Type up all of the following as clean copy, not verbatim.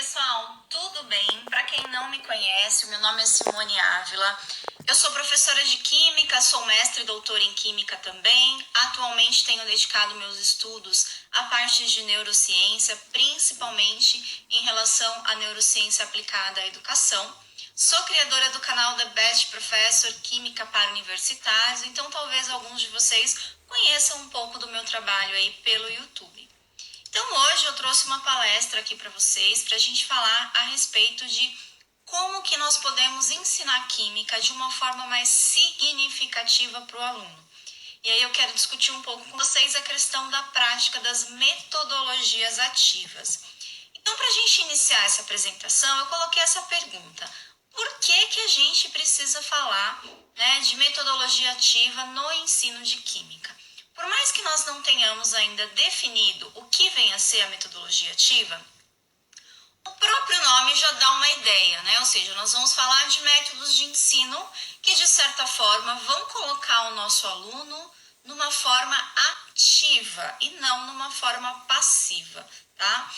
pessoal, tudo bem? Para quem não me conhece, o meu nome é Simone Ávila. Eu sou professora de Química, sou mestre e doutora em Química também. Atualmente tenho dedicado meus estudos à parte de neurociência, principalmente em relação à neurociência aplicada à educação. Sou criadora do canal The Best Professor Química para Universitários, então talvez alguns de vocês conheçam um pouco do meu trabalho aí pelo YouTube. Então hoje eu trouxe uma palestra aqui para vocês para a gente falar a respeito de como que nós podemos ensinar química de uma forma mais significativa para o aluno. E aí eu quero discutir um pouco com vocês a questão da prática das metodologias ativas. Então, para a gente iniciar essa apresentação, eu coloquei essa pergunta: por que a gente precisa falar, de metodologia ativa no ensino de química? Por mais que nós não tenhamos ainda definido o que vem a ser a metodologia ativa, o próprio nome já dá uma ideia, né? Ou seja, nós vamos falar de métodos de ensino que, de certa forma, vão colocar o nosso aluno numa forma ativa e não numa forma passiva, tá?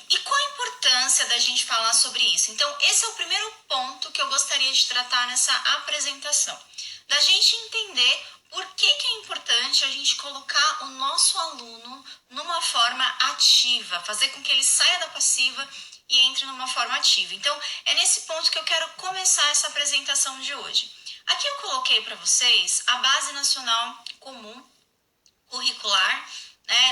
E qual a importância da gente falar sobre isso? Então, esse é o primeiro ponto que eu gostaria de tratar nessa apresentação. Da gente entender por que é importante a gente colocar o nosso aluno numa forma ativa, fazer com que ele saia da passiva e entre numa forma ativa. Então, é nesse ponto que eu quero começar essa apresentação de hoje. Aqui eu coloquei para vocês a Base Nacional Comum Curricular,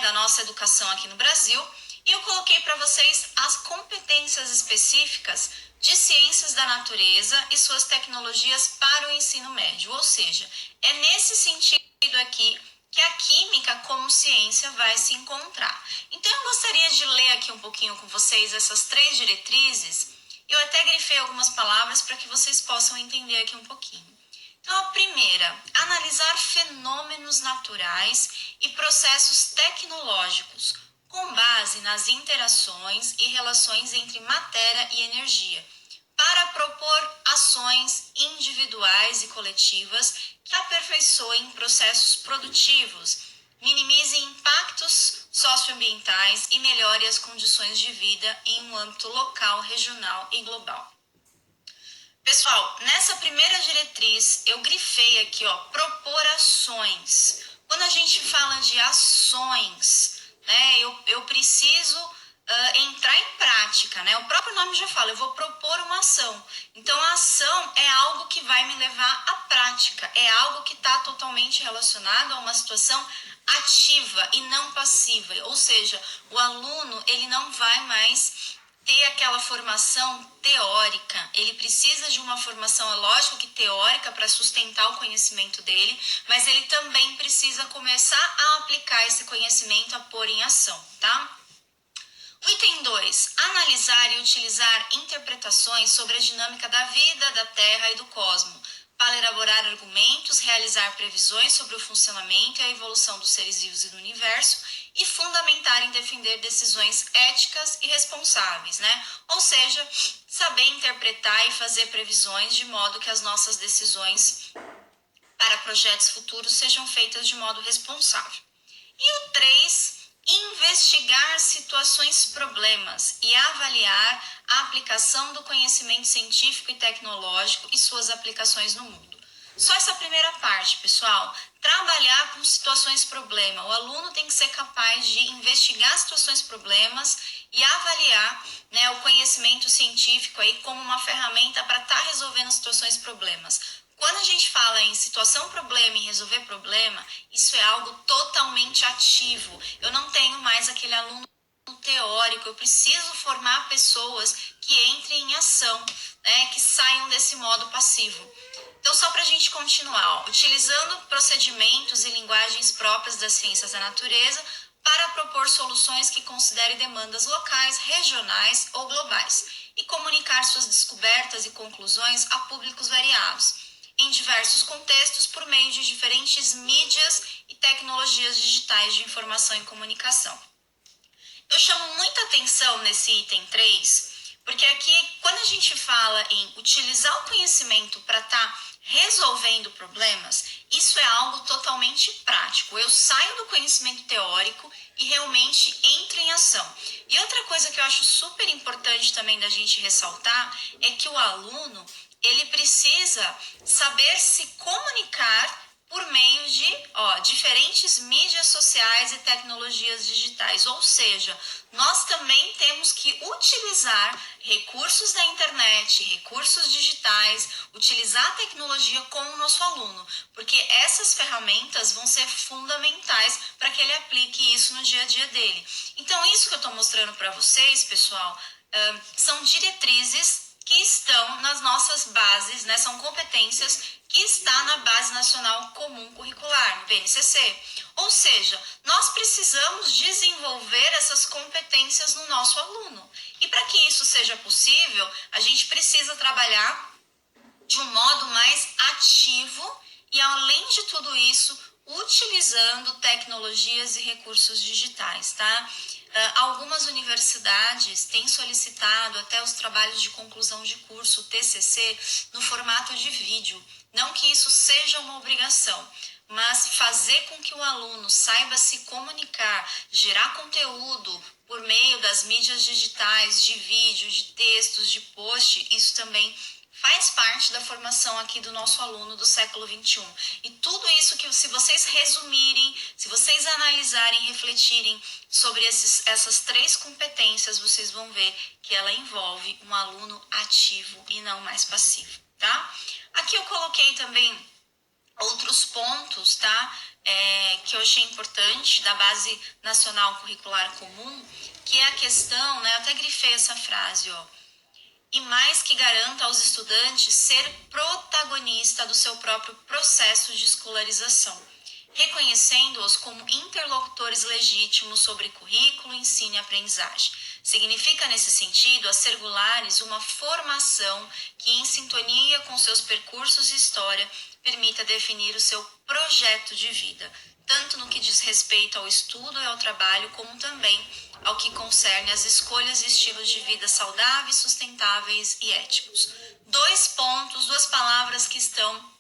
da nossa educação aqui no Brasil, e eu coloquei para vocês as competências específicas de ciências da natureza e suas tecnologias para o ensino médio. Ou seja, é nesse sentido aqui que a química como ciência vai se encontrar. Então eu gostaria de ler aqui um pouquinho com vocês essas 3 diretrizes. Eu até grifei algumas palavras para que vocês possam entender aqui um pouquinho. Então, a primeira, analisar fenômenos naturais e processos tecnológicos com base nas interações e relações entre matéria e energia, para propor ações individuais e coletivas que aperfeiçoem processos produtivos, minimizem impactos socioambientais e melhorem as condições de vida em um âmbito local, regional e global. Pessoal, nessa primeira diretriz, eu grifei aqui, propor ações. Quando a gente fala de ações, eu preciso entrar em prática, O próprio nome já fala, eu vou propor uma ação. Então, a ação é algo que vai me levar à prática, é algo que está totalmente relacionado a uma situação ativa e não passiva. Ou seja, o aluno, ele não vai mais ter aquela formação teórica, ele precisa de uma formação, é lógico que teórica, para sustentar o conhecimento dele, mas ele também precisa começar a aplicar esse conhecimento, a pôr em ação, tá? O item 2, analisar e utilizar interpretações sobre a dinâmica da vida, da Terra e do cosmos, para elaborar argumentos, realizar previsões sobre o funcionamento e a evolução dos seres vivos e do universo e fundamentar em defender decisões éticas e responsáveis, Ou seja, saber interpretar e fazer previsões de modo que as nossas decisões para projetos futuros sejam feitas de modo responsável. E o 3, investigar situações problemas e avaliar a aplicação do conhecimento científico e tecnológico e suas aplicações no mundo. Só essa primeira parte, pessoal, trabalhar com situações problema. O aluno tem que ser capaz de investigar situações problemas e avaliar, o conhecimento científico aí como uma ferramenta para estar resolvendo situações problemas. Quando a gente fala em situação problema e resolver problema, isso é algo totalmente ativo. Eu não tenho mais aquele aluno teórico, eu preciso formar pessoas que entrem em ação, que saiam desse modo passivo. Então, só para a gente continuar, utilizando procedimentos e linguagens próprias das ciências da natureza para propor soluções que considerem demandas locais, regionais ou globais e comunicar suas descobertas e conclusões a públicos variados, em diversos contextos por meio de diferentes mídias e tecnologias digitais de informação e comunicação. Eu chamo muita atenção nesse item 3, porque aqui, quando a gente fala em utilizar o conhecimento para estar resolvendo problemas, isso é algo totalmente prático. Eu saio do conhecimento teórico e realmente entro em ação. E outra coisa que eu acho super importante também da gente ressaltar é que o aluno, ele precisa saber se comunicar por meio de diferentes mídias sociais e tecnologias digitais. Ou seja, nós também temos que utilizar recursos da internet, recursos digitais, utilizar a tecnologia com o nosso aluno, porque essas ferramentas vão ser fundamentais para que ele aplique isso no dia a dia dele. Então, isso que eu estou mostrando para vocês, pessoal, são diretrizes que estão nas nossas bases, né? São competências que está na Base Nacional Comum Curricular, no BNCC. Ou seja, nós precisamos desenvolver essas competências no nosso aluno. E para que isso seja possível, a gente precisa trabalhar de um modo mais ativo e, além de tudo isso, utilizando tecnologias e recursos digitais, tá? Algumas universidades têm solicitado até os trabalhos de conclusão de curso, TCC, no formato de vídeo. Não que isso seja uma obrigação, mas fazer com que o aluno saiba se comunicar, gerar conteúdo por meio das mídias digitais, de vídeo, de textos, de post, isso também faz parte da formação aqui do nosso aluno do século XXI. E tudo isso que, se vocês resumirem, se vocês analisarem, refletirem sobre essas 3 competências, vocês vão ver que ela envolve um aluno ativo e não mais passivo, tá? Aqui eu coloquei também outros pontos, tá? Que eu achei importante da Base Nacional Curricular Comum, que é a questão, né? Eu até grifei essa frase, e mais que garanta aos estudantes ser protagonista do seu próprio processo de escolarização, reconhecendo-os como interlocutores legítimos sobre currículo, ensino e aprendizagem. Significa, nesse sentido, assegurar-lhes uma formação que, em sintonia com seus percursos e história, permita definir o seu projeto de vida, tanto no que diz respeito ao estudo e ao trabalho, como também ao que concerne às escolhas e estilos de vida saudáveis, sustentáveis e éticos. 2 pontos, 2 palavras que estão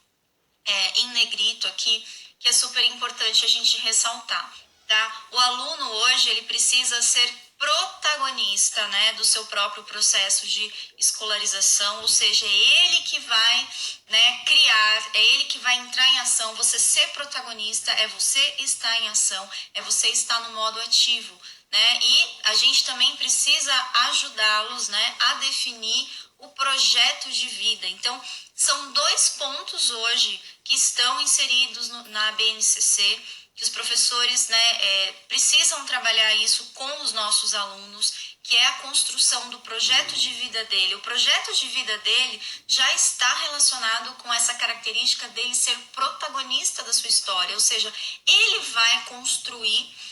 em negrito aqui, que é super importante a gente ressaltar, tá? O aluno hoje, ele precisa ser protagonista, né, do seu próprio processo de escolarização, ou seja, é ele que vai, né, criar, é ele que vai entrar em ação. Você ser protagonista é você estar em ação, é você estar no modo ativo, né? E a gente também precisa ajudá-los, né, a definir o projeto de vida. Então, são 2 pontos hoje que estão inseridos na BNCC, que os professores, né, precisam trabalhar isso com os nossos alunos, que é a construção do projeto de vida dele. O projeto de vida dele já está relacionado com essa característica dele ser protagonista da sua história, ou seja, ele vai construir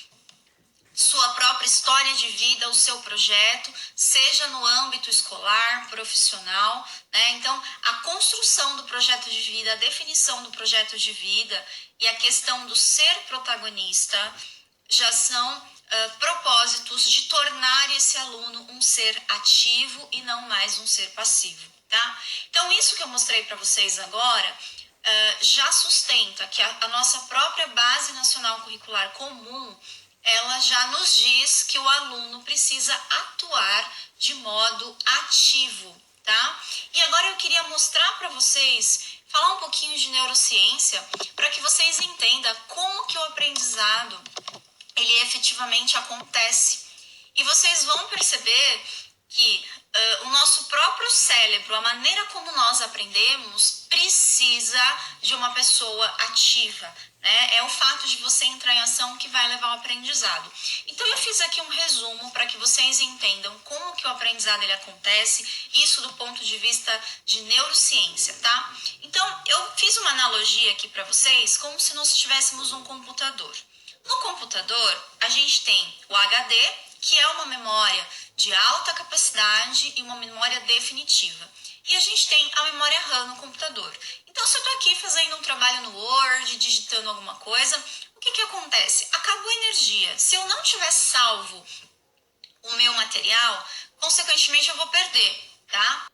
sua própria história de vida, o seu projeto, seja no âmbito escolar, profissional, né? Então, a construção do projeto de vida, a definição do projeto de vida e a questão do ser protagonista já são propósitos de tornar esse aluno um ser ativo e não mais um ser passivo, tá? Então, isso que eu mostrei para vocês agora já sustenta que a nossa própria Base Nacional Curricular Comum, ela já nos diz que o aluno precisa atuar de modo ativo, tá? E agora eu queria mostrar para vocês, falar um pouquinho de neurociência, para que vocês entendam como que o aprendizado, ele efetivamente acontece. E vocês vão perceber que o nosso próprio cérebro, a maneira como nós aprendemos, precisa de uma pessoa ativa, né? É o fato de você entrar em ação que vai levar ao aprendizado. Então eu fiz aqui um resumo para que vocês entendam como que o aprendizado ele acontece, isso do ponto de vista de neurociência, tá? Então eu fiz uma analogia aqui para vocês, como se nós tivéssemos um computador. No computador, a gente tem o HD, que é uma memória de alta capacidade e uma memória definitiva. E a gente tem a memória RAM no computador. Então, se eu estou aqui fazendo um trabalho no Word, digitando alguma coisa, o que acontece? Acabou a energia. Se eu não tiver salvo o meu material, consequentemente eu vou perder, tá?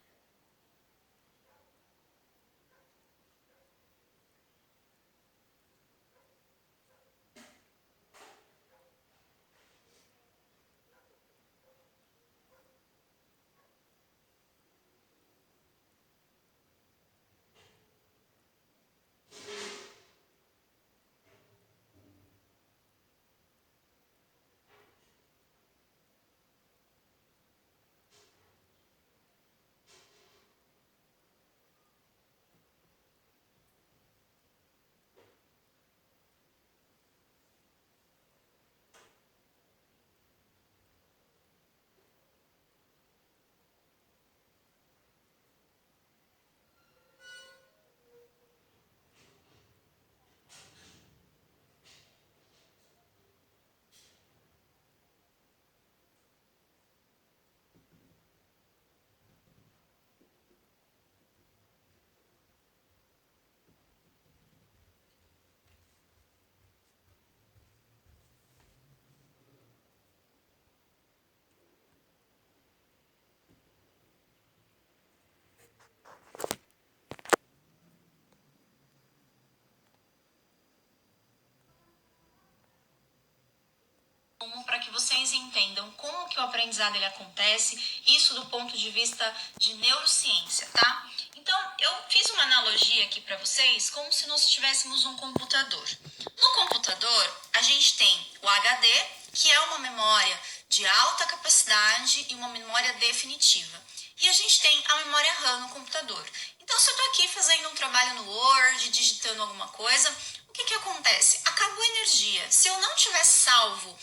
entendam como que o aprendizado ele acontece, isso do ponto de vista de neurociência, tá? Então, eu fiz uma analogia aqui para vocês, como se nós tivéssemos um computador. No computador, a gente tem o HD, que é uma memória de alta capacidade e uma memória definitiva. E a gente tem a memória RAM no computador. Então, se eu estou aqui fazendo um trabalho no Word, digitando alguma coisa, o que acontece? Acabou a energia. Se eu não tiver salvo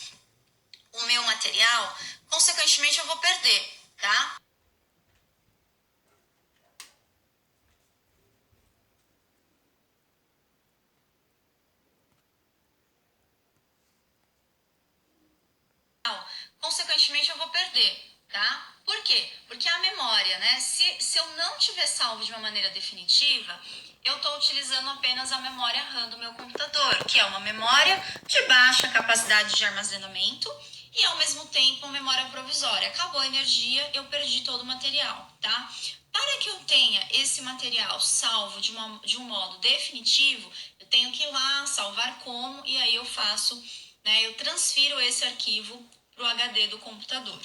o meu material, consequentemente eu vou perder, tá? Consequentemente eu vou perder, tá? Por quê? Porque a memória, né? Se eu não tiver salvo de uma maneira definitiva, eu estou utilizando apenas a memória RAM do meu computador, que é uma memória de baixa capacidade de armazenamento e ao mesmo tempo uma memória provisória. Acabou a energia, eu perdi todo o material, tá? Para que eu tenha esse material salvo de um modo definitivo, eu tenho que ir lá, salvar como, e aí eu faço, né? Eu transfiro esse arquivo para o HD do computador.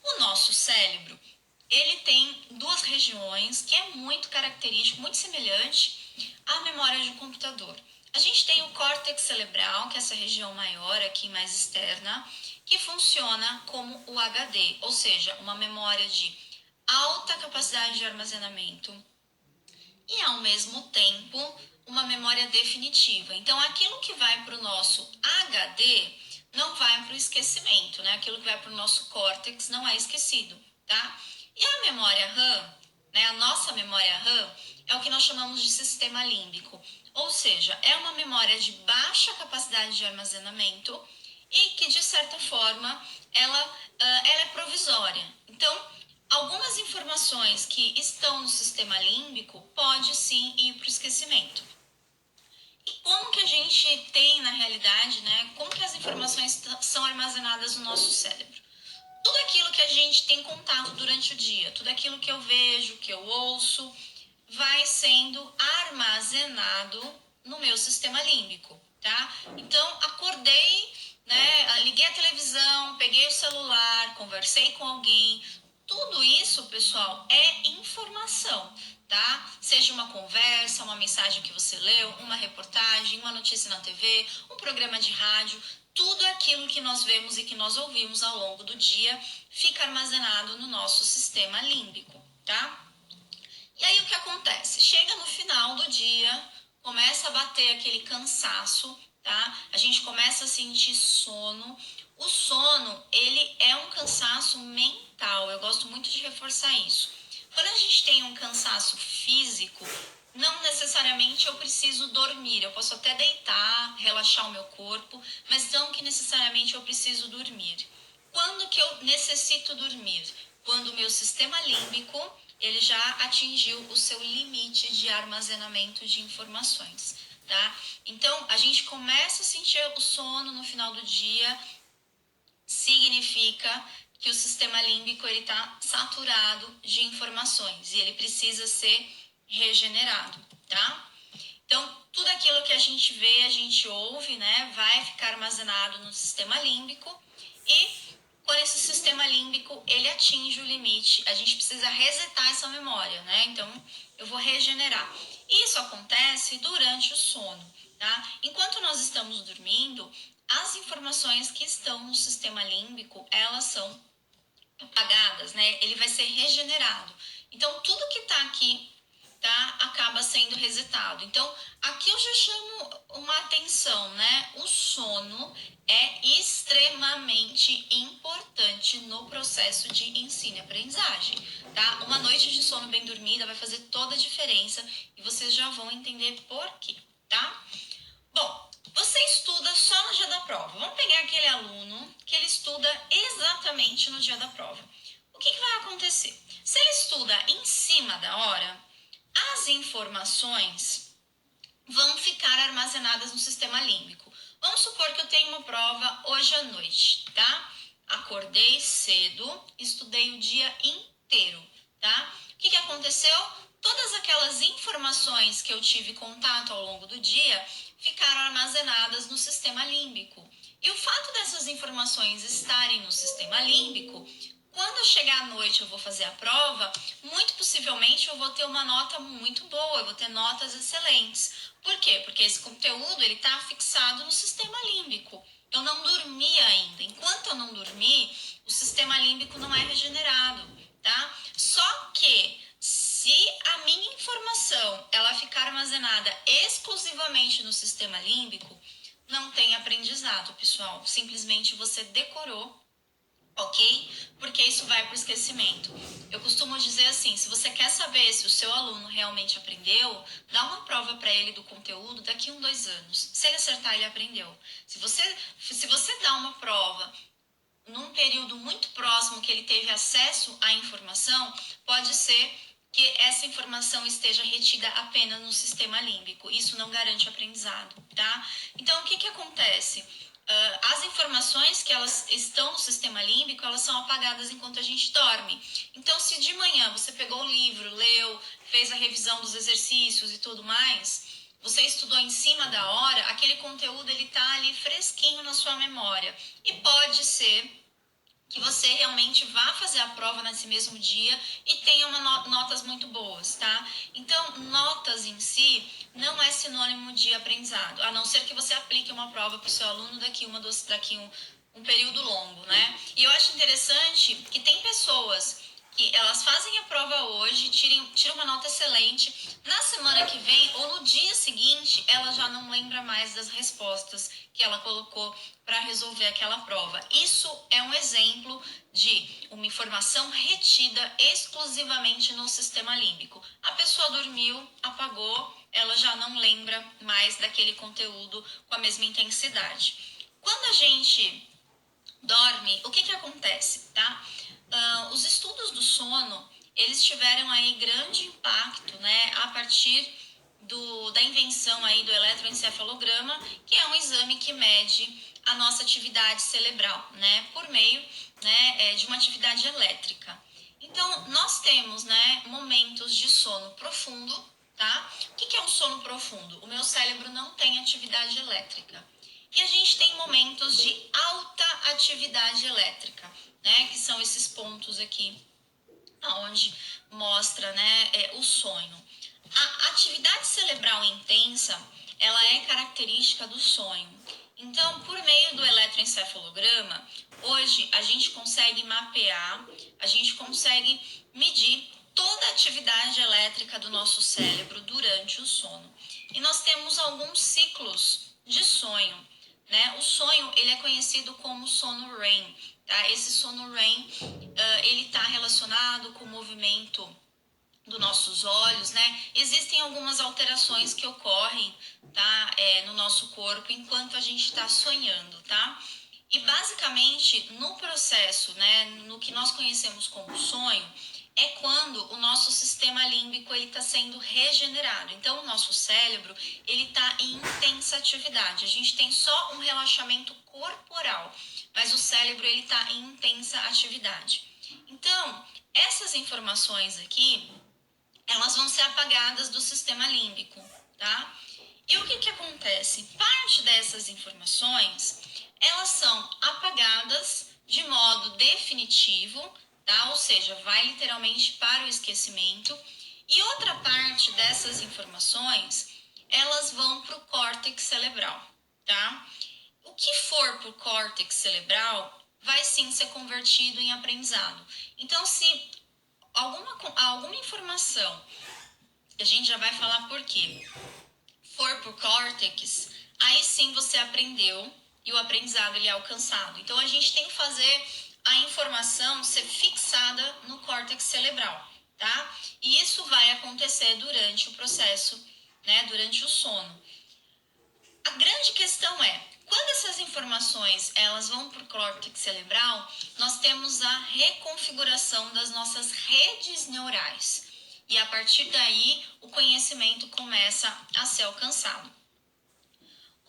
O nosso cérebro, ele tem duas regiões que é muito característico, muito semelhante à memória de um computador. A gente tem o córtex cerebral, que é essa região maior aqui, mais externa, que funciona como o HD, ou seja, uma memória de alta capacidade de armazenamento e, ao mesmo tempo, uma memória definitiva. Então, aquilo que vai para o nosso HD não vai para o esquecimento, né? Aquilo que vai para o nosso córtex não é esquecido, tá? E a memória RAM, né? A nossa memória RAM é o que nós chamamos de sistema límbico, ou seja, é uma memória de baixa capacidade de armazenamento e que, de certa forma, ela é provisória. Então, algumas informações que estão no sistema límbico pode sim ir para o esquecimento. E como que a gente tem na realidade, né? Como que as informações são armazenadas no nosso cérebro? Tudo aquilo que a gente tem contato durante o dia, tudo aquilo que eu vejo, que eu ouço, vai sendo armazenado no meu sistema límbico, tá? Então, acordei, né? Liguei a televisão, peguei o celular, conversei com alguém. Tudo isso, pessoal, é informação, tá? Seja uma conversa, uma mensagem que você leu, uma reportagem, uma notícia na TV, um programa de rádio, tudo aquilo que nós vemos e que nós ouvimos ao longo do dia fica armazenado no nosso sistema límbico, tá? E aí o que acontece? Chega no final do dia, começa a bater aquele cansaço, tá? A gente começa a sentir sono. O sono, ele é um cansaço mental. Eu gosto muito de reforçar isso. Quando a gente tem um cansaço físico, não necessariamente eu preciso dormir. Eu posso até deitar, relaxar o meu corpo, mas não que necessariamente eu preciso dormir. Quando que eu necessito dormir? Quando o meu sistema límbico ele já atingiu o seu limite de armazenamento de informações, tá? Então, a gente começa a sentir o sono no final do dia, significa que o sistema límbico ele está saturado de informações e ele precisa ser regenerado, tá? Então, tudo aquilo que a gente vê, a gente ouve, né, vai ficar armazenado no sistema límbico e quando esse sistema límbico ele atinge o limite, a gente precisa resetar essa memória, né? Então, eu vou regenerar. Isso acontece durante o sono, tá? Enquanto nós estamos dormindo, as informações que estão no sistema límbico, elas são apagadas, né? Ele vai ser regenerado. Então, tudo que está aqui, tá, acaba sendo resetado. Então, aqui eu já chamo uma atenção, né? O sono é extremamente importante no processo de ensino e aprendizagem, tá? Uma noite de sono bem dormida vai fazer toda a diferença e vocês já vão entender por quê, tá? Bom, você estuda só no dia da prova. Vamos pegar aquele aluno que ele estuda exatamente no dia da prova. O que vai acontecer? Se ele estuda em cima da hora, as informações vão ficar armazenadas no sistema límbico. Vamos supor que eu tenho uma prova hoje à noite, tá? Acordei cedo, estudei o dia inteiro, tá? O que aconteceu? Todas aquelas informações que eu tive contato ao longo do dia ficaram armazenadas no sistema límbico. E o fato dessas informações estarem no sistema límbico, quando eu chegar à noite eu vou fazer a prova, muito possivelmente eu vou ter uma nota muito boa, eu vou ter notas excelentes. Por quê? Porque esse conteúdo ele está fixado no sistema límbico. Eu não dormi ainda. Enquanto eu não dormi, o sistema límbico não é regenerado, tá? Só que se a minha informação ela ficar armazenada exclusivamente no sistema límbico, não tem aprendizado, pessoal. Simplesmente você decorou, ok? Porque isso vai para o esquecimento. Eu costumo dizer assim, se você quer saber se o seu aluno realmente aprendeu, dá uma prova para ele do conteúdo daqui a 2 anos. Se ele acertar, ele aprendeu. Se você dá uma prova num período muito próximo que ele teve acesso à informação, pode ser que essa informação esteja retida apenas no sistema límbico. Isso não garante aprendizado, tá? Então, o que acontece? As informações que elas estão no sistema límbico, elas são apagadas enquanto a gente dorme. Então, se de manhã você pegou o livro, leu, fez a revisão dos exercícios e tudo mais, você estudou em cima da hora, aquele conteúdo ele tá ali fresquinho na sua memória. E pode ser que você realmente vá fazer a prova nesse mesmo dia e tenha notas muito boas, tá? Então, notas em si não é sinônimo de aprendizado, a não ser que você aplique uma prova para o seu aluno daqui um período longo, né? E eu acho interessante que tem pessoas que elas fazem a prova hoje, tiram uma nota excelente, na semana que vem ou no dia seguinte, ela já não lembra mais das respostas que ela colocou para resolver aquela prova. Isso é um exemplo de uma informação retida exclusivamente no sistema límbico. A pessoa dormiu, apagou, ela já não lembra mais daquele conteúdo com a mesma intensidade. Quando a gente dorme, o que acontece, tá? Os estudos do sono, eles tiveram aí grande impacto, né, a partir da invenção aí do eletroencefalograma, que é um exame que mede a nossa atividade cerebral, né, por meio, né, de uma atividade elétrica. Então, nós temos, né, momentos de sono profundo, tá? O que é um sono profundo? O meu cérebro não tem atividade elétrica. E a gente tem momentos de alta atividade elétrica, né? Que são esses pontos aqui, onde mostra, né, o sonho. A atividade cerebral intensa, ela é característica do sonho. Então, por meio do eletroencefalograma, hoje a gente consegue mapear, a gente consegue medir toda a atividade elétrica do nosso cérebro durante o sono. E nós temos alguns ciclos de sonho, né? O sonho, ele é conhecido como sono REM, tá? Esse sono REM, ele está relacionado com o movimento dos nossos olhos, né? Existem algumas alterações que ocorrem, tá? No nosso corpo enquanto a gente está sonhando, tá? E basicamente no processo, né? No que nós conhecemos como sonho, é quando o nosso sistema límbico ele está sendo regenerado. Então o nosso cérebro ele está em intensa atividade. A gente tem só um relaxamento corporal, mas o cérebro ele está em intensa atividade. Então essas informações aqui elas vão ser apagadas do sistema límbico, tá? E o que acontece? Parte dessas informações, elas são apagadas de modo definitivo, tá? Ou seja, vai literalmente para o esquecimento. E outra parte dessas informações, elas vão para o córtex cerebral, tá? O que for para o córtex cerebral vai sim ser convertido em aprendizado. Então, se alguma informação, a gente já vai falar por quê, for por córtex, aí sim você aprendeu e o aprendizado ele é alcançado. Então a gente tem que fazer a informação ser fixada no córtex cerebral, tá? E isso vai acontecer durante o processo, né, durante o sono. A grande questão é, quando essas informações elas vão para o córtex cerebral, nós temos a reconfiguração das nossas redes neurais. E a partir daí, o conhecimento começa a ser alcançado.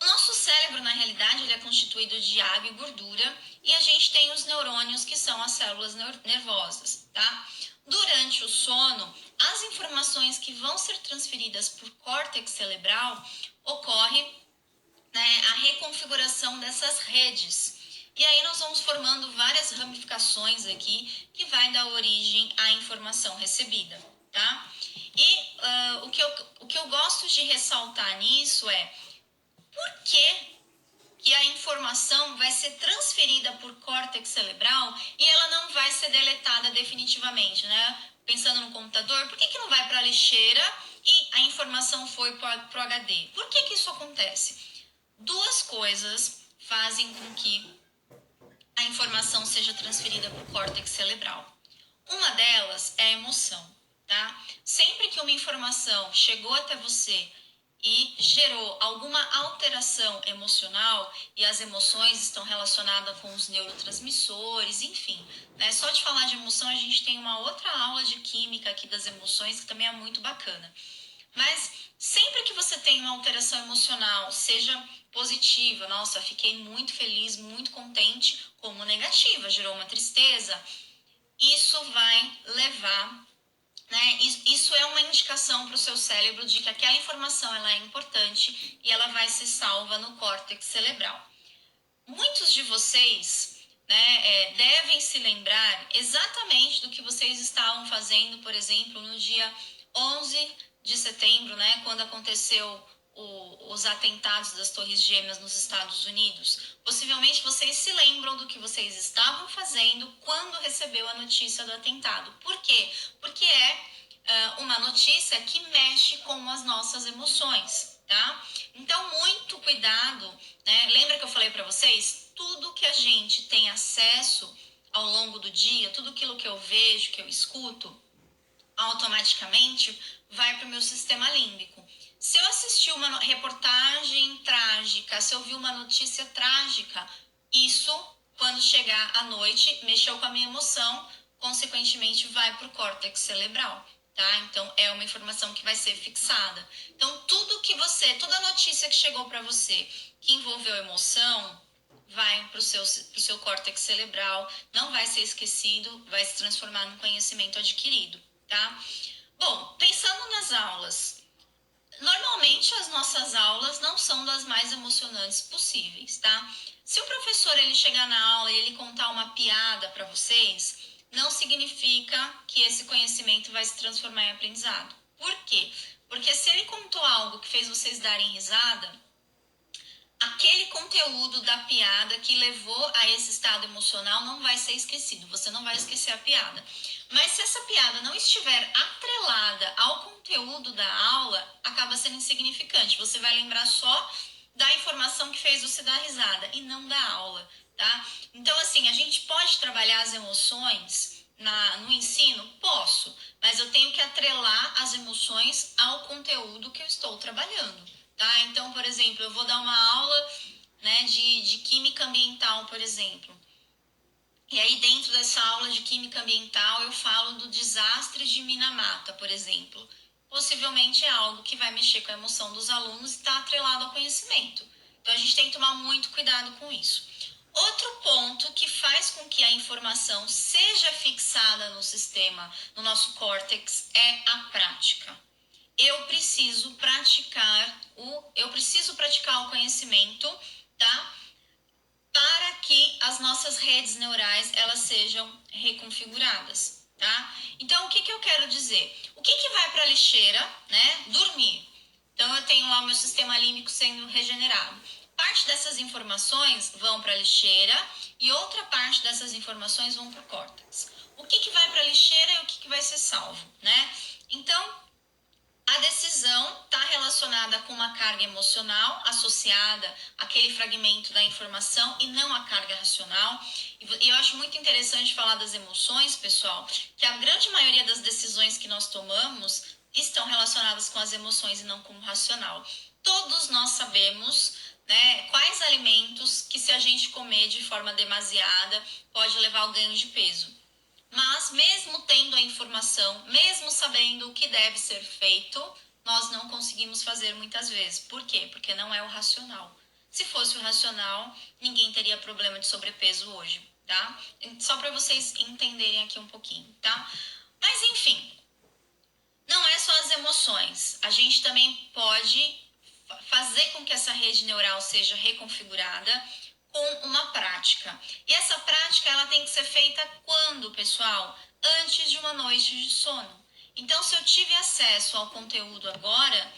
O nosso cérebro, na realidade, ele é constituído de água e gordura, e a gente tem os neurônios, que são as células nervosas, tá? Durante o sono, as informações que vão ser transferidas para o córtex cerebral ocorrem né, a reconfiguração dessas redes. E aí nós vamos formando várias ramificações aqui que vai dar origem à informação recebida, tá? E o que eu gosto de ressaltar nisso é por que a informação vai ser transferida por córtex cerebral e ela não vai ser deletada definitivamente, né? Pensando no computador, por que não vai para a lixeira e a informação foi para o HD? Por que isso acontece? Duas coisas fazem com que a informação seja transferida para o córtex cerebral. Uma delas é a emoção, tá? Sempre que uma informação chegou até você e gerou alguma alteração emocional, e as emoções estão relacionadas com os neurotransmissores, enfim, né? Só de falar de emoção, a gente tem uma outra aula de química aqui das emoções que também é muito bacana. Mas sempre que você tem uma alteração emocional, seja positiva, nossa, fiquei muito feliz, muito contente, como negativa, gerou uma tristeza, isso vai levar, né? Isso é uma indicação para o seu cérebro de que aquela informação ela é importante e ela vai ser salva no córtex cerebral. Muitos de vocês, né, devem se lembrar exatamente do que vocês estavam fazendo, por exemplo, no dia 11 de setembro, né, quando aconteceu os atentados das Torres Gêmeas nos Estados Unidos. Possivelmente vocês se lembram do que vocês estavam fazendo quando recebeu a notícia do atentado. Por quê? Porque é uma notícia que mexe com as nossas emoções, tá? Então, muito cuidado, né? Lembra que eu falei para vocês? Tudo que a gente tem acesso ao longo do dia, tudo aquilo que eu vejo, que eu escuto, automaticamente vai para o meu sistema límbico. Se eu assistir uma reportagem trágica, se eu vi uma notícia trágica, isso, quando chegar à noite, mexeu com a minha emoção, consequentemente vai para o córtex cerebral. Tá? Então é uma informação que vai ser fixada. Então toda notícia que chegou para você que envolveu emoção, vai para o seu córtex cerebral, não vai ser esquecido, vai se transformar num conhecimento adquirido, tá? Bom, pensando nas aulas, normalmente as nossas aulas não são das mais emocionantes possíveis, tá? Se o professor ele chegar na aula e ele contar uma piada para vocês, não significa que esse conhecimento vai se transformar em aprendizado. Por quê? Porque se ele contou algo que fez vocês darem risada, aquele conteúdo da piada que levou a esse estado emocional não vai ser esquecido, você não vai esquecer a piada. Mas se essa piada não estiver atrelada ao conteúdo da aula, acaba sendo insignificante. Você vai lembrar só da informação que fez você dar risada e não da aula, tá? Então, assim, a gente pode trabalhar as emoções no ensino? Posso, mas eu tenho que atrelar as emoções ao conteúdo que eu estou trabalhando. Tá? Então, por exemplo, eu vou dar uma aula, né, de química ambiental, por exemplo. E aí, dentro dessa aula de química ambiental, eu falo do desastre de Minamata, por exemplo. Possivelmente é algo que vai mexer com a emoção dos alunos e está atrelado ao conhecimento. Então, a gente tem que tomar muito cuidado com isso. Outro ponto que faz com que a informação seja fixada no sistema, no nosso córtex, é a prática. Eu preciso praticar o conhecimento, tá? Para que as nossas redes neurais elas sejam reconfiguradas, tá? Então, o que eu quero dizer? O que vai para a lixeira, né? Dormir. Então, eu tenho lá o meu sistema límbico sendo regenerado. Parte dessas informações vão para a lixeira e outra parte dessas informações vão para o córtex. O que vai para a lixeira e o que vai ser salvo, né? Então, a decisão está relacionada com uma carga emocional associada àquele fragmento da informação e não à carga racional. E eu acho muito interessante falar das emoções, pessoal, que a grande maioria das decisões que nós tomamos estão relacionadas com as emoções e não com o racional. Todos nós sabemos, né, quais alimentos que, se a gente comer de forma demasiada, pode levar ao ganho de peso. Mas mesmo tendo a informação, mesmo sabendo o que deve ser feito, nós não conseguimos fazer muitas vezes. Por quê? Porque não é o racional. Se fosse o racional, ninguém teria problema de sobrepeso hoje, tá? Só para vocês entenderem aqui um pouquinho, tá? Mas enfim, não é só as emoções. A gente também pode fazer com que essa rede neural seja reconfigurada com uma prática. E essa prática ela tem que ser feita quando, pessoal? Antes de uma noite de sono. Então, se eu tive acesso ao conteúdo agora,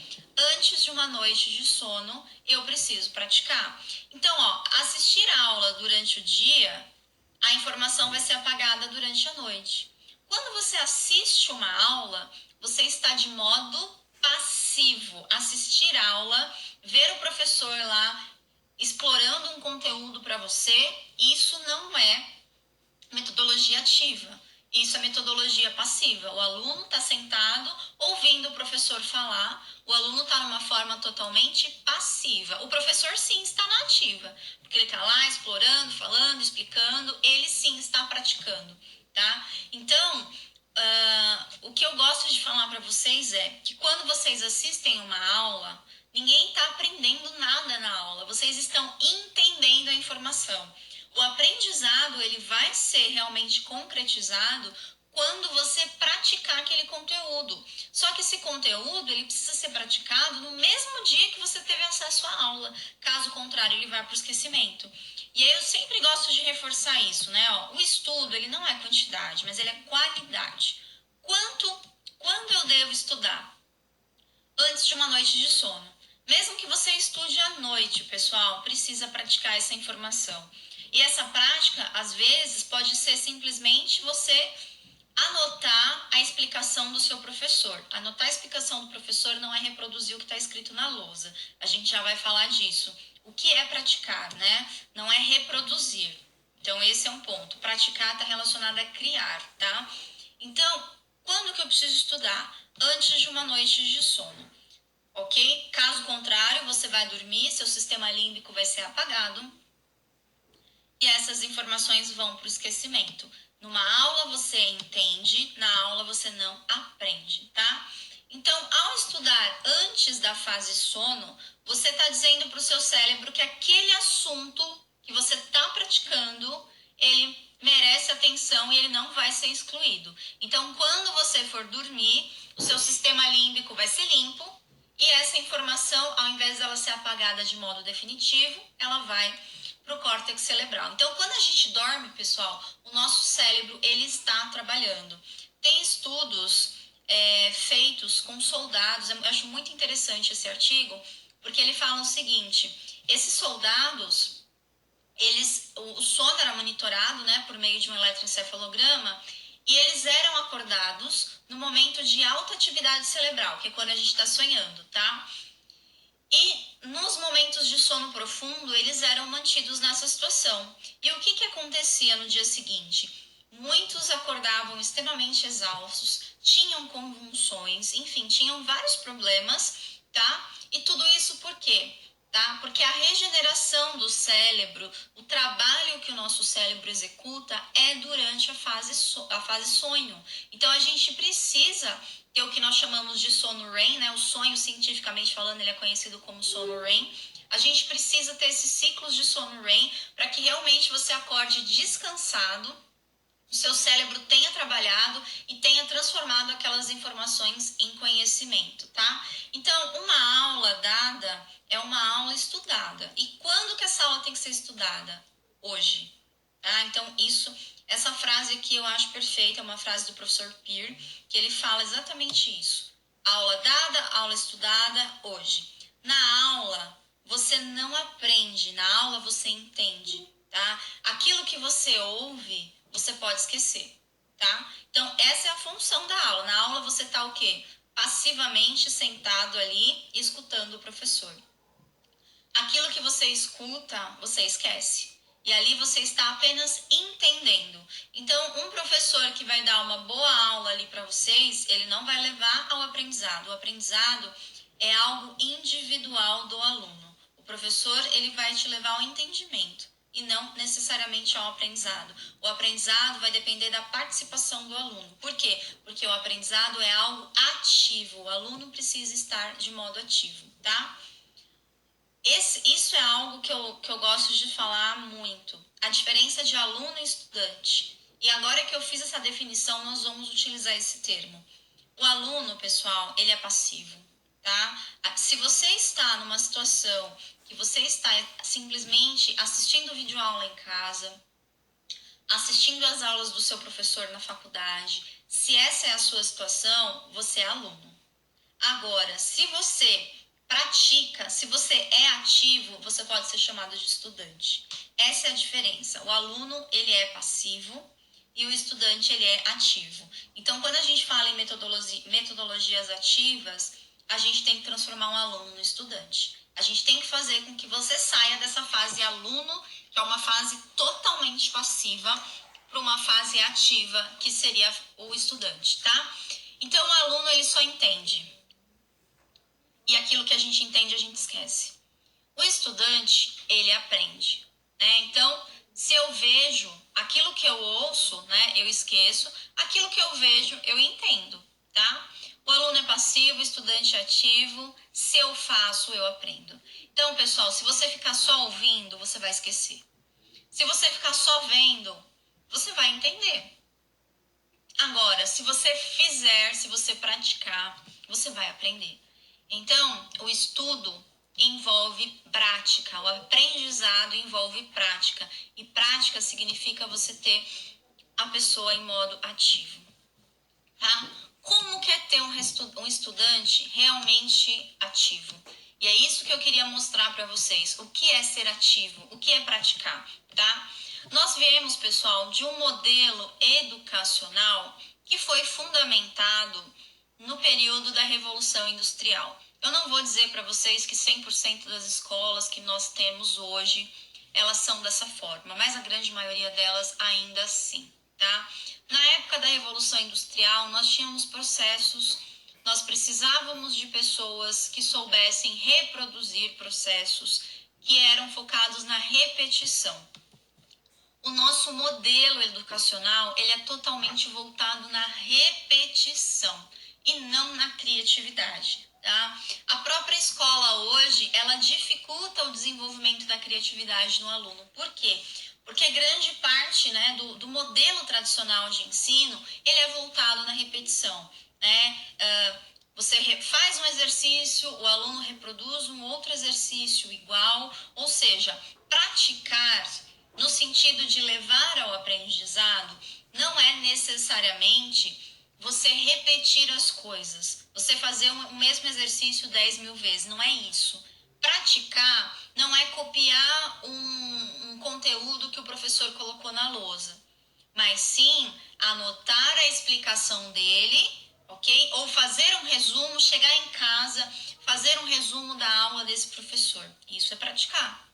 antes de uma noite de sono, eu preciso praticar. Então, assistir a aula durante o dia, a informação vai ser apagada durante a noite. Quando você assiste uma aula, você está de modo passivo. Assistir aula, ver o professor lá explorando um conteúdo para você, isso não é metodologia ativa. Isso é metodologia passiva. O aluno está sentado, ouvindo o professor falar, o aluno está numa forma totalmente passiva. O professor sim está na ativa, porque ele está lá explorando, falando, explicando, ele sim está praticando, tá? Então, o que eu gosto de falar para vocês é que quando vocês assistem uma aula, ninguém está aprendendo nada na aula, vocês estão entendendo a informação. O aprendizado ele vai ser realmente concretizado quando você praticar aquele conteúdo. Só que esse conteúdo ele precisa ser praticado no mesmo dia que você teve acesso à aula. Caso contrário, ele vai para o esquecimento. E aí eu sempre gosto de reforçar isso, né? O estudo ele não é quantidade, mas ele é qualidade. Quando eu devo estudar? Antes de uma noite de sono. Mesmo que você estude à noite, pessoal, precisa praticar essa informação. E essa prática, às vezes, pode ser simplesmente você anotar a explicação do seu professor. Anotar a explicação do professor não é reproduzir o que está escrito na lousa. A gente já vai falar disso. O que é praticar, né? Não é reproduzir. Então, esse é um ponto. Praticar está relacionado a criar, tá? Então, quando que eu preciso estudar? Antes de uma noite de sono. Ok? Caso contrário, você vai dormir, seu sistema límbico vai ser apagado e essas informações vão para o esquecimento. Numa aula você entende, na aula você não aprende, tá? Então, ao estudar antes da fase sono, você está dizendo para o seu cérebro que aquele assunto que você está praticando, ele merece atenção e ele não vai ser excluído. Então, quando você for dormir, o seu sistema límbico vai ser limpo e essa informação, ao invés dela ser apagada de modo definitivo, ela vai para o córtex cerebral. Então, quando a gente dorme, pessoal, o nosso cérebro ele está trabalhando. Tem estudos feitos com soldados, eu acho muito interessante esse artigo, porque ele fala o seguinte: esses soldados, o sono era monitorado, né, por meio de um eletroencefalograma, e eles eram acordados no momento de alta atividade cerebral, que é quando a gente está sonhando, tá? E nos momentos de sono profundo, eles eram mantidos nessa situação. E o que acontecia no dia seguinte? Muitos acordavam extremamente exaustos, tinham convulsões, enfim, tinham vários problemas, tá? E tudo isso por quê? Tá? Porque a regeneração do cérebro, o trabalho que o nosso cérebro executa é durante a fase sonho. Então a gente precisa ter o que nós chamamos de sono REM, né? O sonho, cientificamente falando, ele é conhecido como sono REM. A gente precisa ter esses ciclos de sono REM para que realmente você acorde descansado, o seu cérebro tenha trabalhado e tenha transformado aquelas informações em conhecimento, tá? Então, uma aula dada é uma aula estudada. E quando que essa aula tem que ser estudada? Hoje. Tá? Então, essa frase aqui eu acho perfeita, é uma frase do professor Peer, que ele fala exatamente isso. Aula dada, aula estudada, hoje. Na aula, você não aprende, na aula você entende, tá? Aquilo que você ouve, você pode esquecer, tá? Então, essa é a função da aula. Na aula você tá o quê? Passivamente sentado ali, escutando o professor. Aquilo que você escuta, você esquece. E ali você está apenas entendendo. Então, um professor que vai dar uma boa aula ali para vocês, ele não vai levar ao aprendizado. O aprendizado é algo individual do aluno. O professor, ele vai te levar ao entendimento e não necessariamente ao aprendizado. O aprendizado vai depender da participação do aluno. Por quê? Porque o aprendizado é algo ativo. O aluno precisa estar de modo ativo, tá? Isso é algo que eu gosto de falar muito. A diferença de aluno e estudante. E agora que eu fiz essa definição, nós vamos utilizar esse termo. O aluno, pessoal, ele é passivo. tá? Se você está numa situação que você está simplesmente assistindo videoaula em casa, assistindo às aulas do seu professor na faculdade, se essa é a sua situação, você é aluno. Agora, se você pratica, se você é ativo, você pode ser chamado de estudante. Essa é a diferença. O aluno, ele é passivo e o estudante, ele é ativo. Então, quando a gente fala em metodologias ativas, a gente tem que transformar um aluno no estudante. A gente tem que fazer com que você saia dessa fase aluno, que é uma fase totalmente passiva, para uma fase ativa, que seria o estudante, tá? Então, o aluno, ele só entende. E aquilo que a gente entende, a gente esquece. O estudante, ele aprende, né? Então, se eu vejo aquilo que eu ouço, né, eu esqueço. Aquilo que eu vejo, eu entendo, tá? O aluno é passivo, o estudante é ativo. Se eu faço, eu aprendo. Então, pessoal, se você ficar só ouvindo, você vai esquecer. Se você ficar só vendo, você vai entender. Agora, se você fizer, se você praticar, você vai aprender. Então, o estudo envolve prática, o aprendizado envolve prática. E prática significa você ter a pessoa em modo ativo, tá? Como que é ter um estudante realmente ativo? E é isso que eu queria mostrar para vocês. O que é ser ativo? O que é praticar, tá? Nós viemos, pessoal, de um modelo educacional que foi fundamentado no período da Revolução Industrial. Eu não vou dizer para vocês que 100% das escolas que nós temos hoje, elas são dessa forma, mas a grande maioria delas ainda assim, tá? Na época da Revolução Industrial, nós tínhamos processos, nós precisávamos de pessoas que soubessem reproduzir processos que eram focados na repetição. O nosso modelo educacional, ele é totalmente voltado na repetição e não na criatividade, tá? A própria escola hoje, ela dificulta o desenvolvimento da criatividade no aluno. Por quê? Porque grande parte, né, do modelo tradicional de ensino, ele é voltado na repetição, né? Você faz um exercício, o aluno reproduz um outro exercício igual, ou seja, praticar no sentido de levar ao aprendizado, não é necessariamente você repetir as coisas, você fazer o mesmo exercício 10.000 vezes, não é isso. Praticar não é copiar um conteúdo que o professor colocou na lousa, mas sim anotar a explicação dele, ok? Ou fazer um resumo, chegar em casa, fazer um resumo da aula desse professor. Isso é praticar.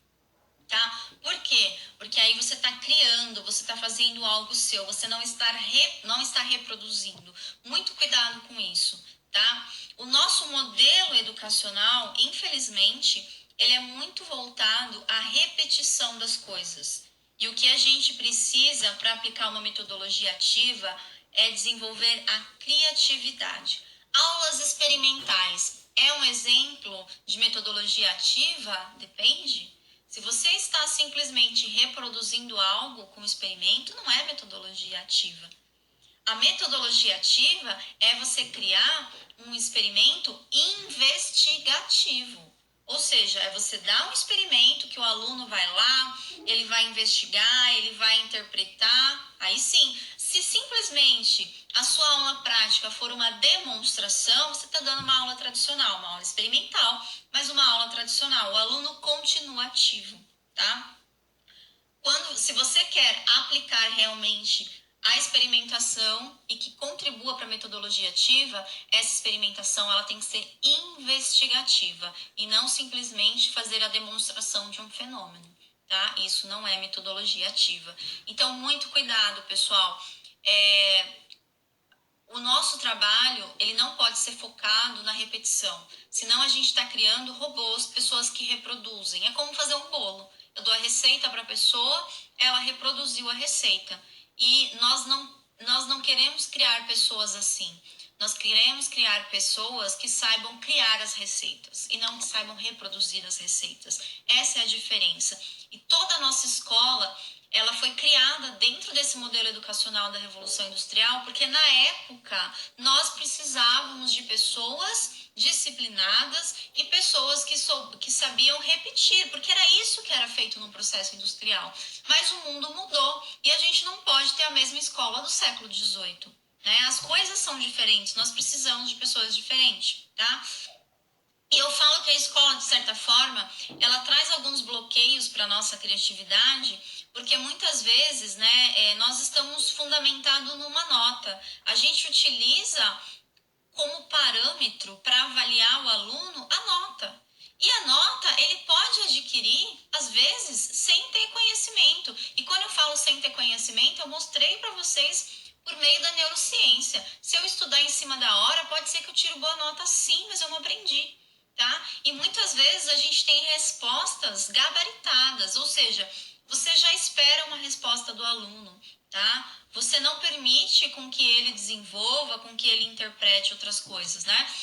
Tá? Por quê? Porque aí você está criando, você está fazendo algo seu, você não está reproduzindo. Muito cuidado com isso, tá? O nosso modelo educacional, infelizmente, ele é muito voltado à repetição das coisas. E o que a gente precisa para aplicar uma metodologia ativa é desenvolver a criatividade. Aulas experimentais é um exemplo de metodologia ativa? Depende. Se você está simplesmente reproduzindo algo com experimento, não é metodologia ativa. A metodologia ativa é você criar um experimento investigativo. Ou seja, é você dar um experimento que o aluno vai lá, ele vai investigar, ele vai interpretar. Aí sim, se simplesmente a sua aula prática for uma demonstração, você está dando uma aula tradicional, uma aula experimental, mas uma aula tradicional. O aluno continua ativo, tá? Se você quer aplicar realmente a experimentação e que contribua para a metodologia ativa, essa experimentação ela tem que ser investigativa e não simplesmente fazer a demonstração de um fenômeno, tá? Isso não é metodologia ativa. Então, muito cuidado, pessoal. O nosso trabalho, ele não pode ser focado na repetição, senão a gente está criando robôs, pessoas que reproduzem. É como fazer um bolo. Eu dou a receita para a pessoa, ela reproduziu a receita. E nós não queremos criar pessoas assim. Nós queremos criar pessoas que saibam criar as receitas e não que saibam reproduzir as receitas. Essa é a diferença. E toda a nossa escola, ela foi criada dentro desse modelo educacional da Revolução Industrial, porque na época nós precisávamos de pessoas disciplinadas e pessoas que sabiam repetir, porque era isso que era feito no processo industrial. Mas o mundo mudou e a gente não pode ter a mesma escola do século XVIII. Né? As coisas são diferentes, nós precisamos de pessoas diferentes, tá? E eu falo que a escola, de certa forma, ela traz alguns bloqueios para a nossa criatividade, porque muitas vezes, né, nós estamos fundamentados numa nota. A gente utiliza como parâmetro para avaliar o aluno a nota. E a nota ele pode adquirir, às vezes, sem ter conhecimento. E quando eu falo sem ter conhecimento, eu mostrei para vocês por meio da neurociência. Se eu estudar em cima da hora, pode ser que eu tire boa nota sim, mas eu não aprendi. Tá? E muitas vezes a gente tem respostas gabaritadas, ou seja, você já espera uma resposta do aluno, tá? Você não permite com que ele desenvolva, com que ele interprete outras coisas, né?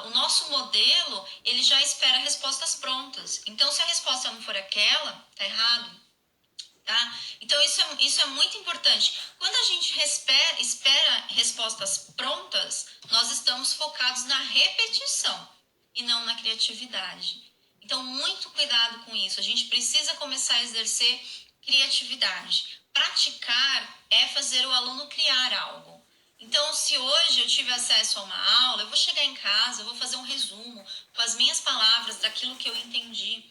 O nosso modelo, ele já espera respostas prontas. Então, se a resposta não for aquela, tá errado, tá? Então, isso é muito importante. Quando a gente espera respostas prontas, nós estamos focados na repetição e não na criatividade. Então, muito cuidado com isso. A gente precisa começar a exercer criatividade. Praticar é fazer o aluno criar algo. Então, se hoje eu tive acesso a uma aula, eu vou chegar em casa, eu vou fazer um resumo com as minhas palavras daquilo que eu entendi.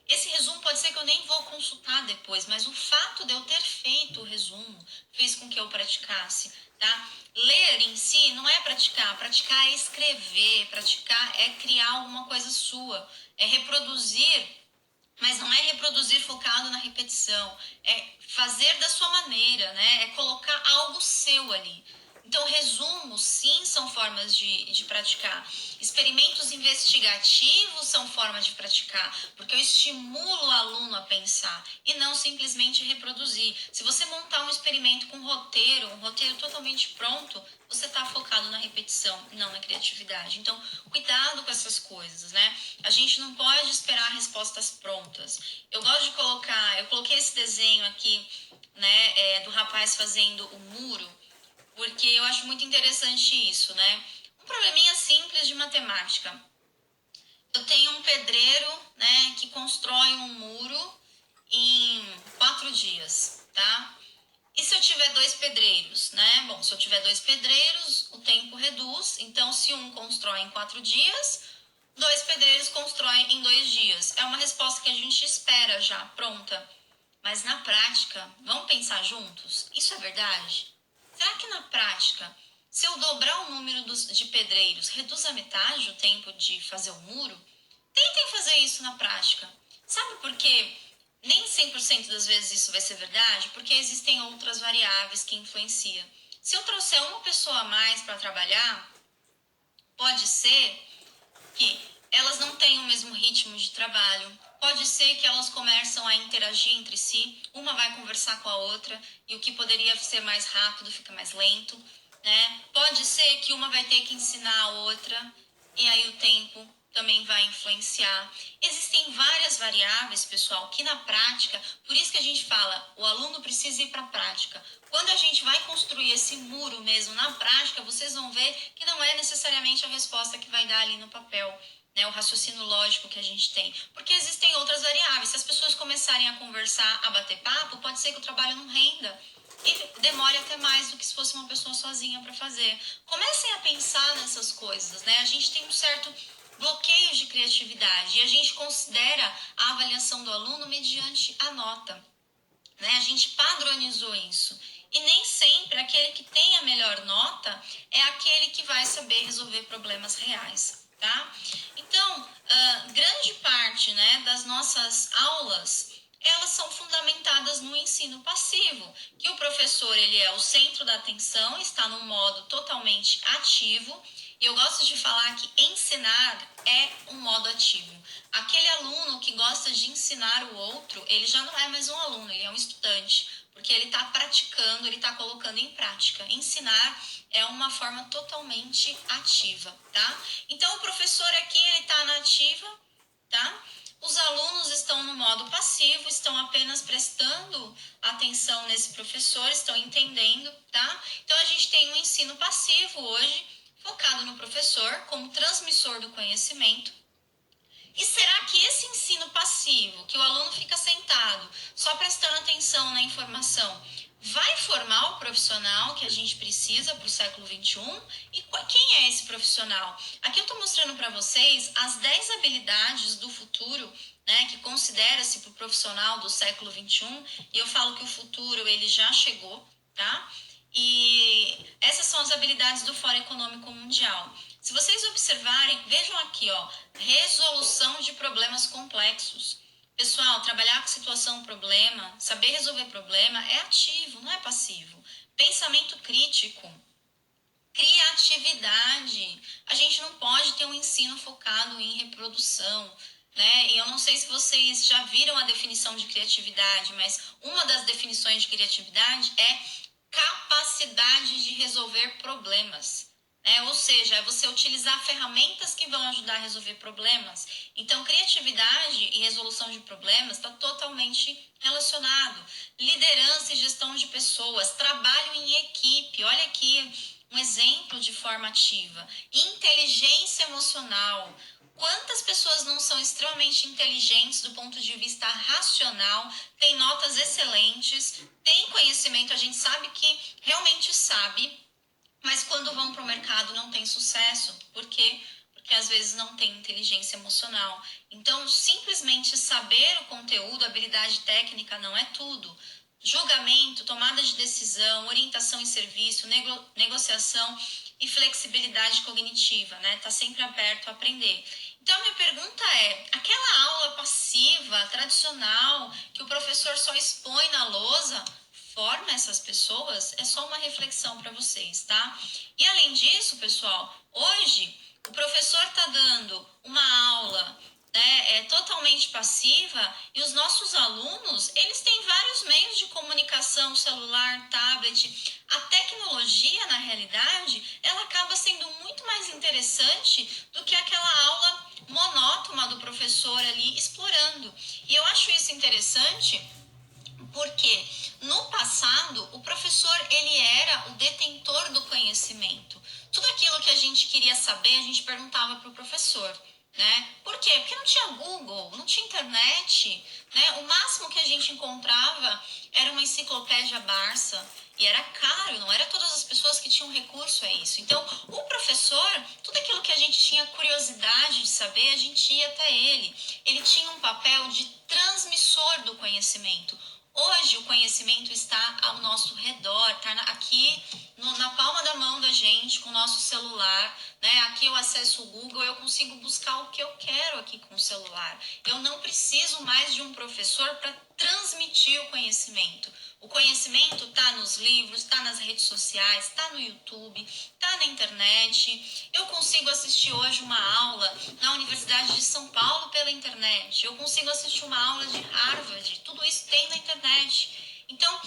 Esse resumo pode ser que eu nem vou consultar depois, mas o fato de eu ter feito o resumo fez com que eu praticasse, tá? Ler em si não é praticar, praticar é escrever, praticar é criar alguma coisa sua, é reproduzir, mas não é reproduzir focado na repetição, é fazer da sua maneira, né? É colocar algo seu ali. Então, resumos, sim, são formas de praticar. Experimentos investigativos são formas de praticar, porque eu estimulo o aluno a pensar e não simplesmente reproduzir. Se você montar um experimento com um roteiro totalmente pronto, você está focado na repetição, não na criatividade. Então, cuidado com essas coisas, né? A gente não pode esperar respostas prontas. Eu coloquei esse desenho aqui, né, do rapaz fazendo o muro, porque eu acho muito interessante isso, né? Um probleminha simples de matemática. Eu tenho um pedreiro, né, que constrói um muro em 4 dias, tá? E se eu tiver 2 pedreiros, né? Bom, se eu tiver 2 pedreiros, o tempo reduz. Então, se um constrói em 4 dias, 2 pedreiros constroem em 2 dias. É uma resposta que a gente espera já, pronta. Mas na prática, vamos pensar juntos? Isso é verdade? Será que na prática, se eu dobrar o número de pedreiros, reduz a metade o tempo de fazer o muro? Tentem fazer isso na prática. Sabe por quê? Nem 100% das vezes isso vai ser verdade, porque existem outras variáveis que influenciam. Se eu trouxer uma pessoa a mais para trabalhar, pode ser que elas não tenham o mesmo ritmo de trabalho. Pode ser que elas começam a interagir entre si, uma vai conversar com a outra e o que poderia ser mais rápido fica mais lento, né? Pode ser que uma vai ter que ensinar a outra e aí o tempo também vai influenciar. Existem várias variáveis, pessoal, que na prática, por isso que a gente fala, o aluno precisa ir para a prática. Quando a gente vai construir esse muro mesmo na prática, vocês vão ver que não é necessariamente a resposta que vai dar ali no papel, né, o raciocínio lógico que a gente tem. Porque existem outras variáveis. Se as pessoas começarem a conversar, a bater papo, pode ser que o trabalho não renda e demore até mais do que se fosse uma pessoa sozinha para fazer. Comecem a pensar nessas coisas, né? A gente tem um certo bloqueio de criatividade e a gente considera a avaliação do aluno mediante a nota, né? A gente padronizou isso. E nem sempre aquele que tem a melhor nota é aquele que vai saber resolver problemas reais, tá? Então, grande parte, né, das nossas aulas, elas são fundamentadas no ensino passivo, que o professor ele é o centro da atenção, está num modo totalmente ativo. E eu gosto de falar que ensinar é um modo ativo. Aquele aluno que gosta de ensinar o outro, ele já não é mais um aluno, ele é um estudante, porque ele está praticando, ele está colocando em prática. Ensinar é uma forma totalmente ativa, tá? Então, o professor aqui, ele está na ativa, tá? Os alunos estão no modo passivo, estão apenas prestando atenção nesse professor, estão entendendo, tá? Então, a gente tem um ensino passivo hoje, focado no professor como transmissor do conhecimento. E será que esse ensino passivo, que o aluno fica sentado, só prestando atenção na informação, vai formar o profissional que a gente precisa para o século XXI? E quem é esse profissional? Aqui eu estou mostrando para vocês as 10 habilidades do futuro, né, que considera-se para o profissional do século XXI, e eu falo que o futuro ele já chegou, tá? E essas são as habilidades do Fórum Econômico Mundial. Se vocês observarem, vejam aqui, ó, resolução de problemas complexos. Pessoal, trabalhar com situação problema, saber resolver problema é ativo, não é passivo. Pensamento crítico, criatividade. A gente não pode ter um ensino focado em reprodução, né? E eu não sei se vocês já viram a definição de criatividade, mas uma das definições de criatividade é capacidade de resolver problemas. Ou seja, é você utilizar ferramentas que vão ajudar a resolver problemas. Então, criatividade e resolução de problemas está totalmente relacionado. Liderança e gestão de pessoas, trabalho em equipe. Olha aqui um exemplo de forma ativa. Inteligência emocional. Quantas pessoas não são extremamente inteligentes do ponto de vista racional, têm notas excelentes, têm conhecimento, a gente sabe que realmente sabe, mas quando vão para o mercado não tem sucesso. Por quê? Porque às vezes não tem inteligência emocional. Então, simplesmente saber o conteúdo, habilidade técnica não é tudo. Julgamento, tomada de decisão, orientação em serviço, negociação e flexibilidade cognitiva, né? Tá sempre aberto a aprender. Então, a minha pergunta é, aquela aula passiva, tradicional, que o professor só expõe na lousa, forma essas pessoas? É só uma reflexão para vocês, tá? E além disso, pessoal, hoje o professor está dando uma aula, né, totalmente passiva, e os nossos alunos, eles têm vários meios de comunicação, celular, tablet. A tecnologia, na realidade, ela acaba sendo muito mais interessante do que aquela aula monótona do professor ali explorando. E eu acho isso interessante porque no passado o professor ele era o detentor do conhecimento. Tudo aquilo que a gente queria saber, a gente perguntava para o professor, né? Por quê? Porque não tinha Google, não tinha internet, né? O máximo que a gente encontrava era uma enciclopédia Barça, e era caro, não era todas as pessoas que tinham recurso a isso. Então, o professor, tudo aquilo que a gente tinha curiosidade de saber, a gente ia até ele. Ele tinha um papel de transmissor do conhecimento. Hoje o conhecimento está ao nosso redor, está aqui na palma da mão da gente, com o nosso celular, né? Aqui eu acesso o Google, eu consigo buscar o que eu quero aqui com o celular. Eu não preciso mais de um professor para transmitir o conhecimento. O conhecimento está nos livros, está nas redes sociais, está no YouTube, está na internet. Eu consigo assistir hoje uma aula na Universidade de São Paulo pela internet. Eu consigo assistir uma aula de Harvard. Tudo isso tem na internet. Então,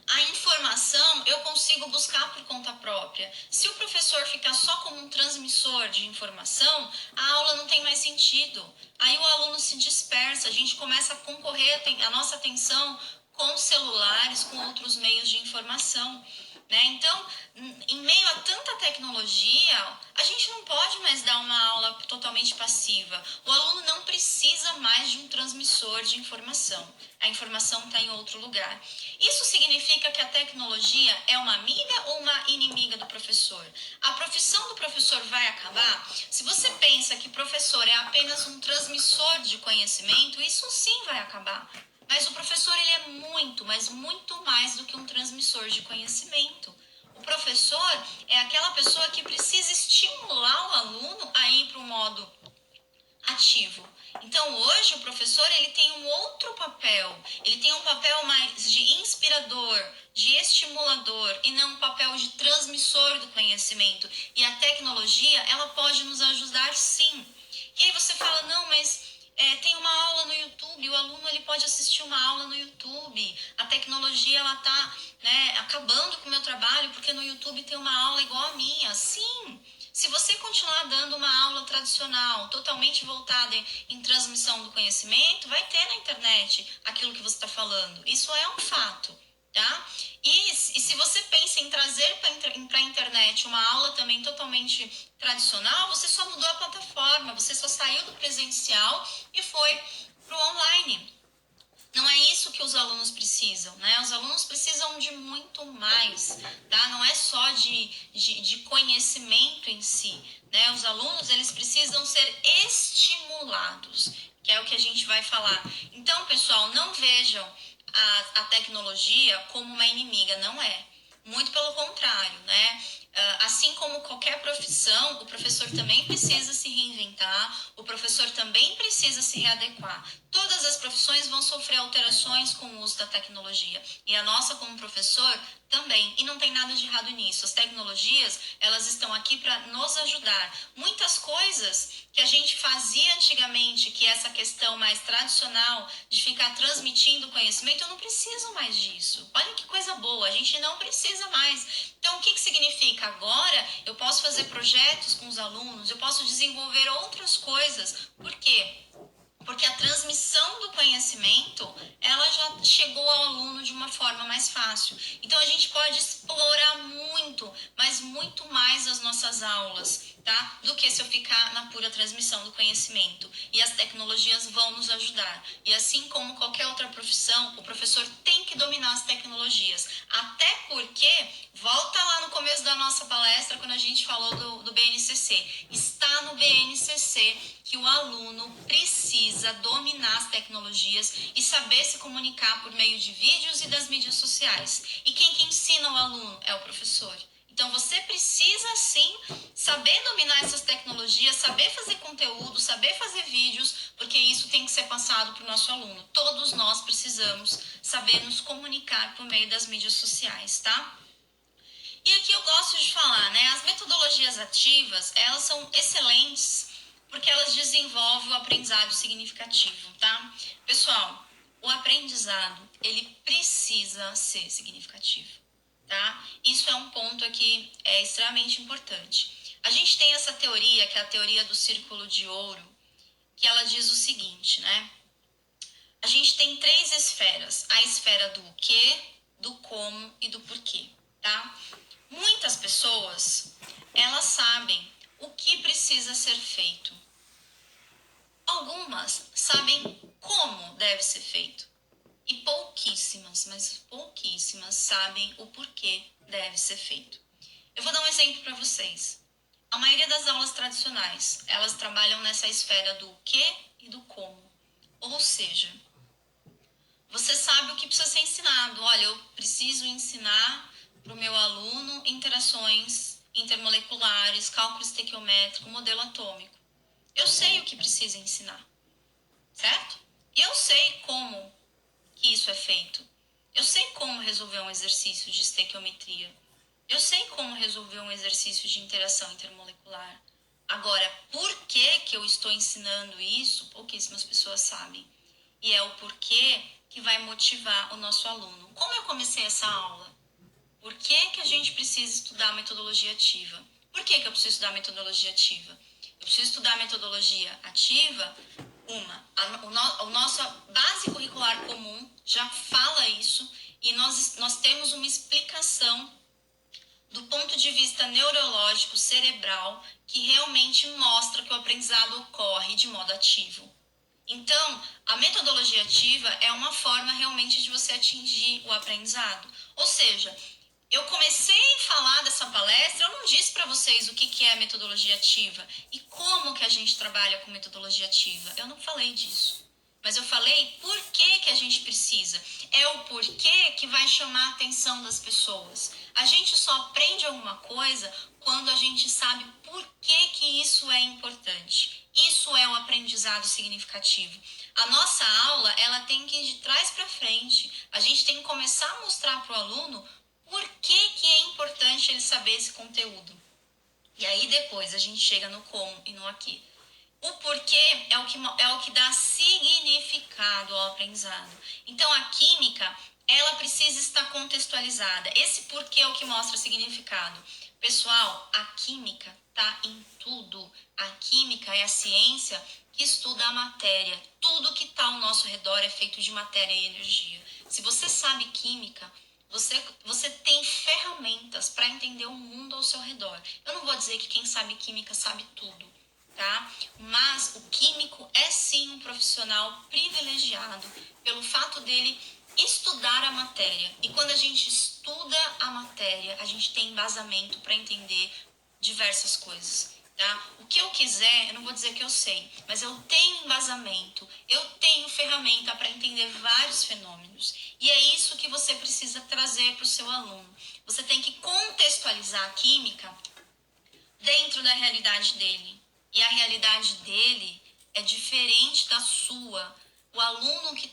a informação eu consigo buscar por conta própria. Se o professor ficar só como um transmissor de informação, a aula não tem mais sentido. Aí o aluno se dispersa, a gente começa a concorrer a nossa atenção com celulares, com outros meios de informação, né? Então, em meio a tanta tecnologia, a gente não pode mais dar uma aula totalmente passiva. O aluno não precisa mais de um transmissor de informação. A informação está em outro lugar. Isso significa que a tecnologia é uma amiga ou uma inimiga do professor? A profissão do professor vai acabar? Se você pensa que professor é apenas um transmissor de conhecimento, isso sim vai acabar. Mas o professor ele é muito, mas muito mais do que um transmissor de conhecimento. O professor é aquela pessoa que precisa estimular o aluno a ir para o modo ativo. Então hoje o professor ele tem um outro papel, ele tem um papel mais de inspirador, de estimulador e não um papel de transmissor do conhecimento. E a tecnologia ela pode nos ajudar sim. E aí você fala, não, mas tem uma aula no YouTube, o aluno ele pode assistir uma aula no YouTube, a tecnologia ela tá, né, acabando com o meu trabalho porque no YouTube tem uma aula igual a minha. Sim, se você continuar dando uma aula tradicional, totalmente voltada em transmissão do conhecimento, vai ter na internet aquilo que você está falando. Isso é um fato. tá? E se você pensa em trazer para a internet uma aula também totalmente tradicional, você só mudou a plataforma, você só saiu do presencial e foi para o online. Não é isso que os alunos precisam, né? Os alunos precisam de muito mais, tá? Não é só de conhecimento em si, né? Os alunos, eles precisam ser estimulados, que é o que a gente vai falar. Então, pessoal, não vejam a tecnologia como uma inimiga, não é. Muito pelo contrário, né? Assim como qualquer profissão, o professor também precisa se reinventar, o professor também precisa se readequar. Todas as profissões vão sofrer alterações com o uso da tecnologia. E a nossa, como professor, também. E não tem nada de errado nisso. As tecnologias, elas estão aqui para nos ajudar. Muitas coisas que a gente fazia antigamente, que é essa questão mais tradicional de ficar transmitindo conhecimento, eu não preciso mais disso. Olha que coisa boa, a gente não precisa mais. Então, o que significa? Agora eu posso fazer projetos com os alunos, eu posso desenvolver outras coisas. Por quê? Porque a transmissão do conhecimento, ela já chegou ao aluno de uma forma mais fácil. Então a gente pode explorar muito, mas muito mais as nossas aulas, tá? Do que se eu ficar na pura transmissão do conhecimento. E as tecnologias vão nos ajudar. E assim como qualquer outra profissão, o professor tem que dominar as tecnologias. Até porque, volta lá no começo da nossa palestra, quando a gente falou do BNCC. Está no BNCC que o aluno precisa dominar as tecnologias e saber se comunicar por meio de vídeos e das mídias sociais. E quem que ensina o aluno é o professor. Então você precisa sim saber dominar essas tecnologias, saber fazer conteúdo, saber fazer vídeos, porque isso tem que ser passado para o nosso aluno. Todos nós precisamos saber nos comunicar por meio das mídias sociais, tá? E aqui eu gosto de falar, né? As metodologias ativas, elas são excelentes porque elas desenvolvem o aprendizado significativo, tá? Pessoal, o aprendizado, ele precisa ser significativo, tá? Isso é um ponto aqui extremamente importante. A gente tem essa teoria, que é a teoria do círculo de ouro, que ela diz o seguinte, né? A gente tem três esferas: a esfera do que, do como e do porquê, tá? Muitas pessoas, elas sabem o que precisa ser feito. Algumas sabem como deve ser feito. E pouquíssimas, mas pouquíssimas sabem o porquê deve ser feito. Eu vou dar um exemplo para vocês. A maioria das aulas tradicionais, elas trabalham nessa esfera do que e do como. Ou seja, você sabe o que precisa ser ensinado. Olha, eu preciso ensinar para o meu aluno interações intermoleculares, cálculo estequiométrico, modelo atômico. Eu sei o que precisa ensinar, certo? E eu sei como que isso é feito. Eu sei como resolver um exercício de estequiometria. Eu sei como resolver um exercício de interação intermolecular. Agora, por que eu estou ensinando isso? Pouquíssimas pessoas sabem. E é o porquê que vai motivar o nosso aluno. Como eu comecei essa aula? Por que a gente precisa estudar a metodologia ativa? Por que eu preciso estudar a metodologia ativa? Eu preciso estudar a metodologia ativa. O nosso base curricular comum já fala isso e nós temos uma explicação do ponto de vista neurológico cerebral que realmente mostra que o aprendizado ocorre de modo ativo. Então, a metodologia ativa é uma forma realmente de você atingir o aprendizado. Ou seja, eu comecei a falar dessa palestra, eu não disse para vocês o que é metodologia ativa e como que a gente trabalha com metodologia ativa. Eu não falei disso. Mas eu falei por que a gente precisa. É o porquê que vai chamar a atenção das pessoas. A gente só aprende alguma coisa quando a gente sabe por que isso é importante. Isso é um aprendizado significativo. A nossa aula, ela tem que ir de trás para frente. A gente tem que começar a mostrar para o aluno por que é importante ele saber esse conteúdo. E aí depois a gente chega no como e no aqui. O porquê é o que dá significado ao aprendizado. Então a química, ela precisa estar contextualizada. Esse porquê é o que mostra significado. Pessoal, a química tá em tudo. A química é a ciência que estuda a matéria. Tudo que está ao nosso redor é feito de matéria e energia. Se você sabe química, Você tem ferramentas para entender o mundo ao seu redor. Eu não vou dizer que quem sabe química sabe tudo, tá? Mas o químico é sim um profissional privilegiado pelo fato dele estudar a matéria. E quando a gente estuda a matéria, a gente tem embasamento para entender diversas coisas. Tá? O que eu quiser, eu não vou dizer que eu sei, mas eu tenho embasamento, eu tenho ferramenta para entender vários fenômenos. E é isso que você precisa trazer para o seu aluno. Você tem que contextualizar a química dentro da realidade dele. E a realidade dele é diferente da sua. O aluno que